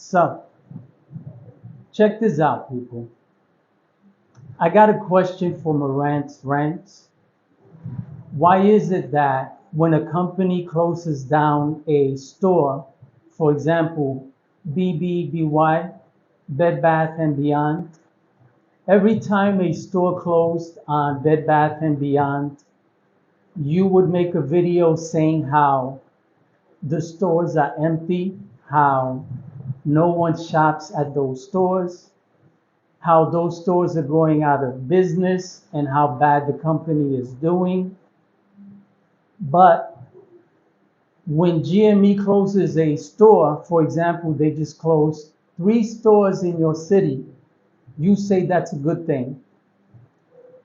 So, check this out, people. I got a question for Marantz Rants. Why is it that when a company closes down a store, for example, BBBY, Bed Bath and Beyond, every time a store closed on Bed Bath and Beyond, you would make a video saying how the stores are empty, how no one shops at those stores, how those stores are going out of business, and how bad the company is doing. But when GME closes a store, for example, they just closed 3 stores in your city, you say that's a good thing.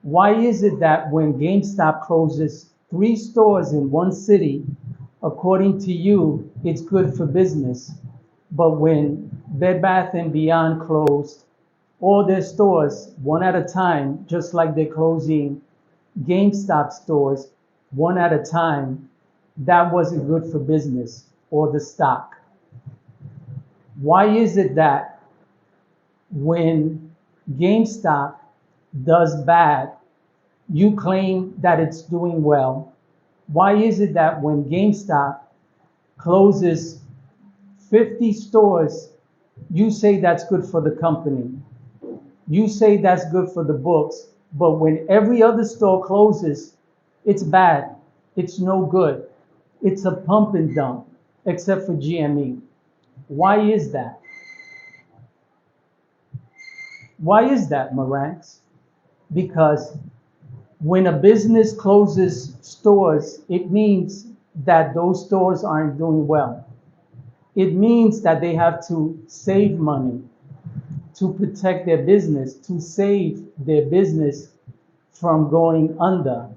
Why is it that when GameStop closes 3 stores in one city, according to you, it's good for business, but when Bed Bath and Beyond closed all their stores one at a time, just like they're closing GameStop stores one at a time, that wasn't good for business or the stock? Why is it that when GameStop does bad, you claim that it's doing well? Why is it that when GameStop closes 50 stores, you say that's good for the company? You say that's good for the books, but when every other store closes, it's bad. It's no good. It's a pump and dump, except for GME. Why is that? Why is that, Marantz? Because when a business closes stores, it means that those stores aren't doing well. It means that they have to save money to protect their business, to save their business from going under.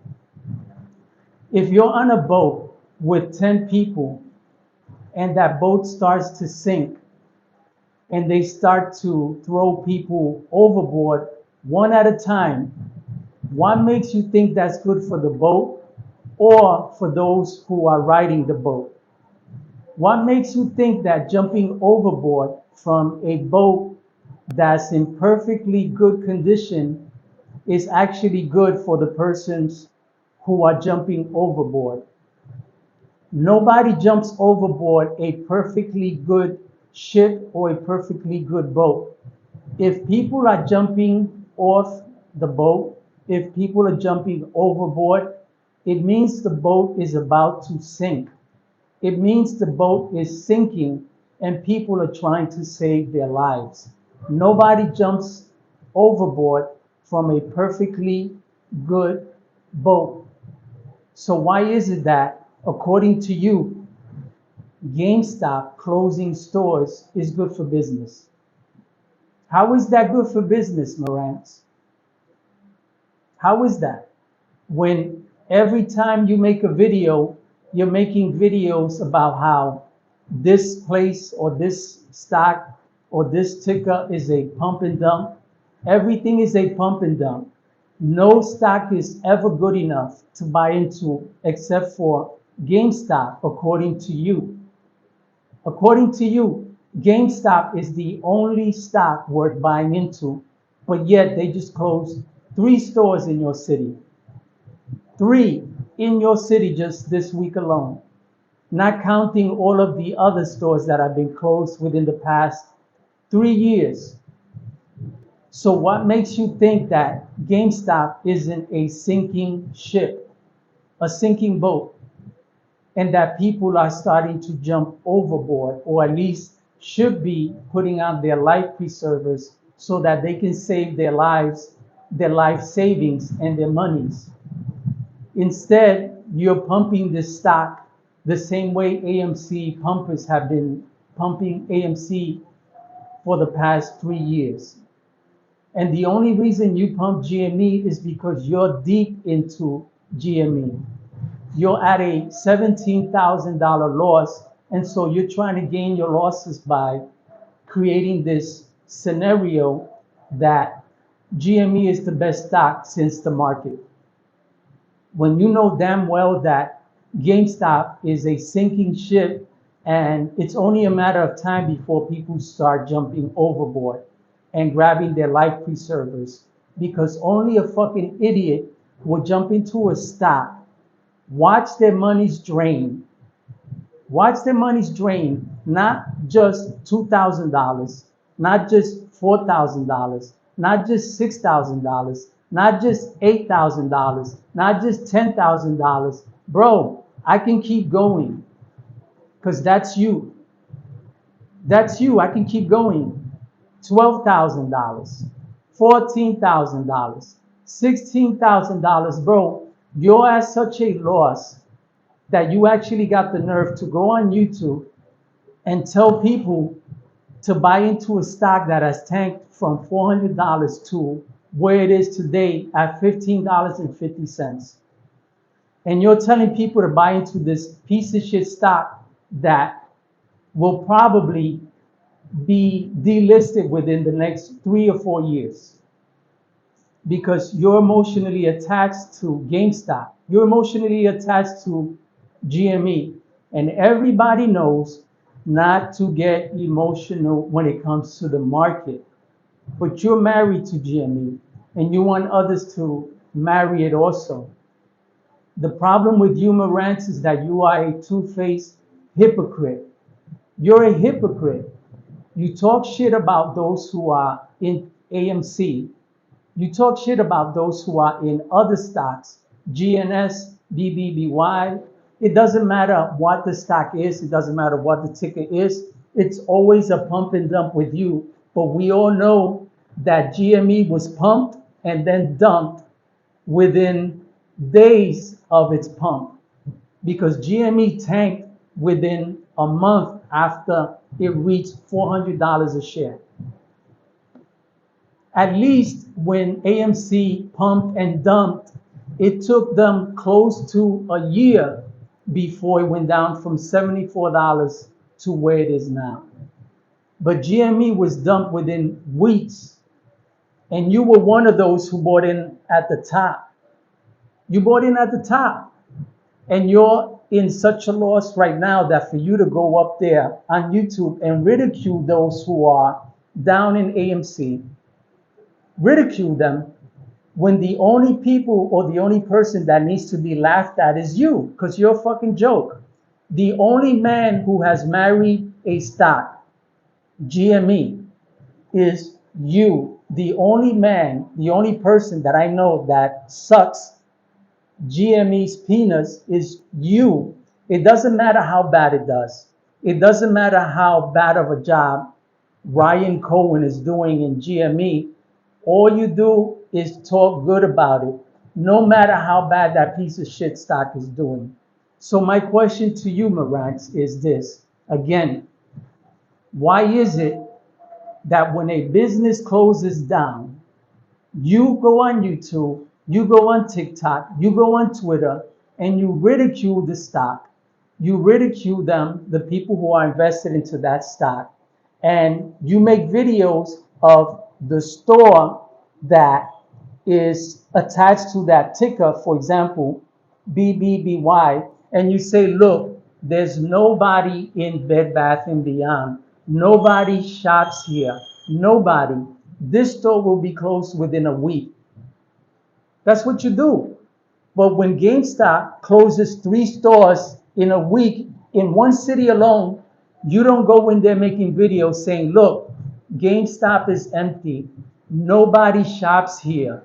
If you're on a boat with 10 people and that boat starts to sink and they start to throw people overboard one at a time, what makes you think that's good for the boat or for those who are riding the boat? What makes you think that jumping overboard from a boat that's in perfectly good condition is actually good for the persons who are jumping overboard? Nobody jumps overboard a perfectly good ship or a perfectly good boat. If people are jumping off the boat, if people are jumping overboard, it means the boat is about to sink. It means the boat is sinking and people are trying to save their lives. Nobody jumps overboard from a perfectly good boat. So why is it that, according to you, GameStop closing stores is good for business? How is that good for business, Marantz? How is that? When every time you make a video, you're making videos about how this place or this stock or this ticker is a pump and dump. Everything is a pump and dump. No stock is ever good enough to buy into except for GameStop, according to you. According to you, GameStop is the only stock worth buying into, but yet they just closed 3 stores in your city. 3 in your city just this week alone, not counting all of the other stores that have been closed within the past 3 years. So what makes you think that GameStop isn't a sinking ship, a sinking boat, and that people are starting to jump overboard, or at least should be putting on their life preservers so that they can save their lives, their life savings, and their monies? Instead, you're pumping this stock the same way AMC pumpers have been pumping AMC for the past 3 years. And the only reason you pump GME is because you're deep into GME. You're at a $17,000 loss, and so you're trying to gain your losses by creating this scenario that GME is the best stock since the market, when you know damn well that GameStop is a sinking ship And it's only a matter of time before people start jumping overboard and grabbing their life preservers, because only a fucking idiot will jump into a stock, watch their monies drain, watch their monies drain, not just $2,000, not just $4,000, not just $6,000, not just $8,000, not just $10,000. Bro, I can keep going because that's you. That's you. I can keep going. $12,000, $14,000, $16,000, bro. You're at such a loss that you actually got the nerve to go on YouTube and tell people to buy into a stock that has tanked from $400 to where it is today at $15.50. And you're telling people to buy into this piece of shit stock that will probably be delisted within the next 3 or 4 years because you're emotionally attached to GameStop. You're emotionally attached to GME. And everybody knows not to get emotional when it comes to the market. But you're married to GME and you want others to marry it also. The problem with you, Marantz, is that you are a two-faced hypocrite. You're a hypocrite. You talk shit about those who are in AMC. You talk shit about those who are in other stocks, GNS, BBBY. It doesn't matter what the stock is. It doesn't matter what the ticker is. It's always a pump and dump with you. But we all know that GME was pumped and then dumped within days of its pump because GME tanked within a month after it reached $400 a share. At least when AMC pumped and dumped, it took them close to a year before it went down from $74 to where it is now. But GME was dumped within weeks. And you were one of those who bought in at the top. You bought in at the top. And you're in such a loss right now that for you to go up there on YouTube and ridicule those who are down in AMC, ridicule them when the only people or the only person that needs to be laughed at is you, because you're a fucking joke. The only man who has married a stock, GME, is you. The only man, the only person that I know that sucks GME's peanuts is you. It doesn't matter how bad it does. It doesn't matter how bad of a job Ryan Cohen is doing in GME. All you do is talk good about it, no matter how bad that piece of shit stock is doing. So my question to you, Marantz, is this. Again, why is it that when a business closes down, you go on YouTube, you go on TikTok, you go on Twitter, and you ridicule the stock. You ridicule them, the people who are invested into that stock, and you make videos of the store that is attached to that ticker, for example, BBBY, and you say, look, there's nobody in Bed Bath & Beyond. Nobody shops here. Nobody. This store will be closed within a week. That's what you do. But when GameStop closes 3 stores in a week in one city alone, you don't go in there making videos saying, look, GameStop is empty. Nobody shops here.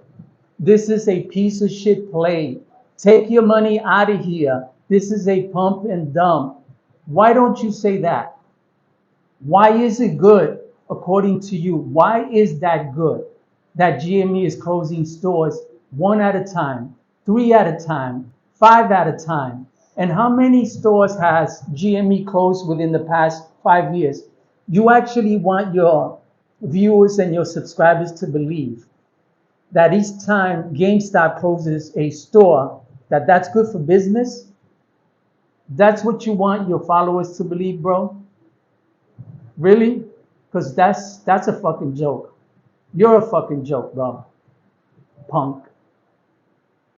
This is a piece of shit play. Take your money out of here. This is a pump and dump. Why don't you say that? Why is it good according to you? Why is that good that GME is closing stores 1 at a time, 3 at a time, 5 at a time? And how many stores has GME closed within the past 5 years? You actually want your viewers and your subscribers to believe that each time GameStop closes a store, that's good for business? That's what you want your followers to believe, bro? Really? Because that's a fucking joke. You're a fucking joke, bro. Punk.